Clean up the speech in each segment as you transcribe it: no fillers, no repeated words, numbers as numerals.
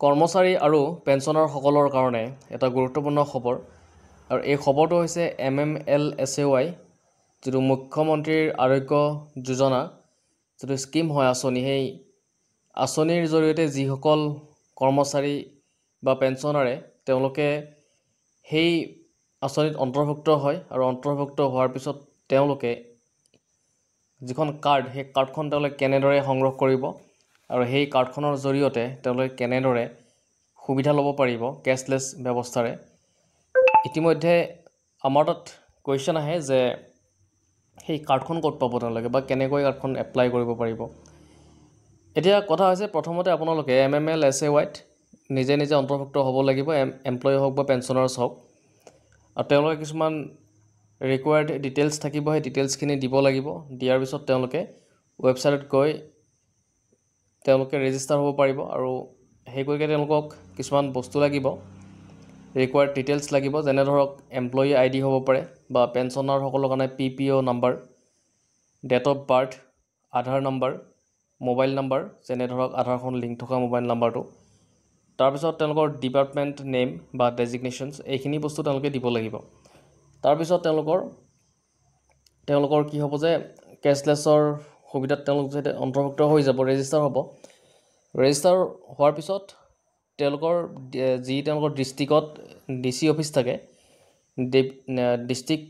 কৰ্মচাৰী আৰু পেঞ্চনাৰসকলৰ কাৰণে এটা গুৰুত্বপূৰ্ণ খবৰ আৰু এই খবৰটো হৈছে MMLSAY যিটো মুখ্যমন্ত্ৰীৰ আৰোগ্য যোজনা যিটো স্কিম হয় আঁচনি সেই আঁচনিৰ জৰিয়তে যিসকল কৰ্মচাৰী বা পেঞ্চনাৰে তেওঁলোকে সেই আঁচনিত অন্তৰ্ভুক্ত হয় আৰু অন্তৰ্ভুক্ত হোৱাৰ পিছত তেওঁলোকে যিখন কাৰ্ড সেই কাৰ্ডখন তেওঁলোকে কেনেদৰে সংগ্ৰহ কৰিব আৰু সেই কাৰ্ডখনৰ জৰিয়তে তেওঁলোকে কেনেদৰে সুবিধা ল'ব পাৰিব কেছলেছ ব্যৱস্থাৰে ইতিমধ্যে আমাৰ তাত কুৱেশ্যন আহে যে সেই কাৰ্ডখন ক'ত পাব তেওঁলোকে বা কেনেকৈ কাৰ্ডখন এপ্লাই কৰিব পাৰিব এতিয়া কথা হৈছে প্ৰথমতে আপোনালোকে MMLSAYত নিজে নিজে অন্তৰ্ভুক্ত হ'ব লাগিব এমপ্লয়ি হওক বা পেঞ্চনাৰ্ছ হওক আৰু তেওঁলোকে কিছুমান ৰিকুৱাৰ্ড ডিটেইলছ থাকিব সেই ডিটেইলছখিনি দিব লাগিব দিয়াৰ পিছত তেওঁলোকে ৱেবছাইটত গৈ তেওঁলোকে ৰেজিষ্টাৰ হ'ব পাৰিব আৰু সেই কৰিকে তেওঁলোকক কিছুমান বস্তু লাগিব ৰিকুৱাৰ্ড ডিটেইলছ লাগিব যেনে ধৰক এমপ্লয়ি ID হ'ব পাৰে বা পেঞ্চনাৰসকলৰ কাৰণে PPO number date of birth Aadhaar number mobile number যেনে ধৰক আধাৰখন লিংক থকা মোবাইল নাম্বাৰটো তাৰপিছত তেওঁলোকৰ ডিপাৰ্টমেণ্ট নেম বা ডেজিগনেশ্যনছ এইখিনি বস্তু তেওঁলোকে দিব লাগিব তাৰপিছত তেওঁলোকৰ কি হ'ব যে কেছলেছৰ সুবিধাত তেওঁলোক যেতিয়া অন্তৰ্ভুক্ত হৈ যাব ৰেজিষ্টাৰ হ'ব ৰেজিষ্টাৰ হোৱাৰ পিছত তেওঁলোকৰ ডিষ্ট্ৰিক্টত DC অফিচ থাকে ডিষ্ট্ৰিক্ট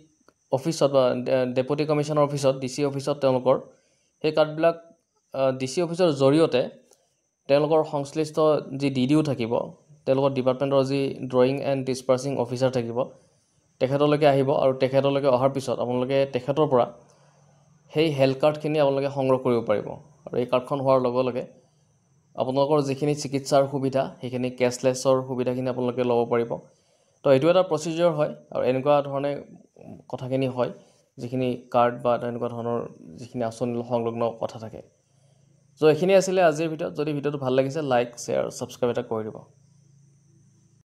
অফিচত বা ডেপুটি কমিশ্যনাৰ অফিচত DC অফিচত তেওঁলোকৰ সেই কাৰ্ডবিলাক DC অফিচৰ জৰিয়তে তেওঁলোকৰ সংশ্লিষ্ট যি DDO থাকিব তেওঁলোকৰ ডিপাৰ্টমেণ্টৰ যি ড্ৰয়িং এণ্ড ডিছপাৰ্চিং অফিচাৰ থাকিব তেখেতলৈকে আহিব আৰু তেখেতলৈকে অহাৰ পিছত আপোনালোকে তেখেতৰ পৰা সেই হেল্থ কাৰ্ডখিনি আপোনালোকে সংগ্ৰহ কৰিব পাৰিব আৰু এই কাৰ্ডখন হোৱাৰ লগে লগে আপোনালোকৰ যিখিনি চিকিৎসাৰ সুবিধা সেইখিনি কেছলেছৰ সুবিধাখিনি আপোনালোকে ল'ব পাৰিব তো এইটো এটা প্ৰচিডিউৰ হয় আৰু এনেকুৱা ধৰণে কথাখিনি হয় যিখিনি কাৰ্ড বা তেনেকুৱা ধৰণৰ যিখিনি আঁচনি সংলগ্ন কথা থাকে চ' এইখিনি আছিলে আজিৰ ভিডিঅ'ত যদি ভিডিঅ'টো ভাল লাগিছে লাইক শ্বেয়াৰ ছাবস্ক্ৰাইব এটা কৰি দিব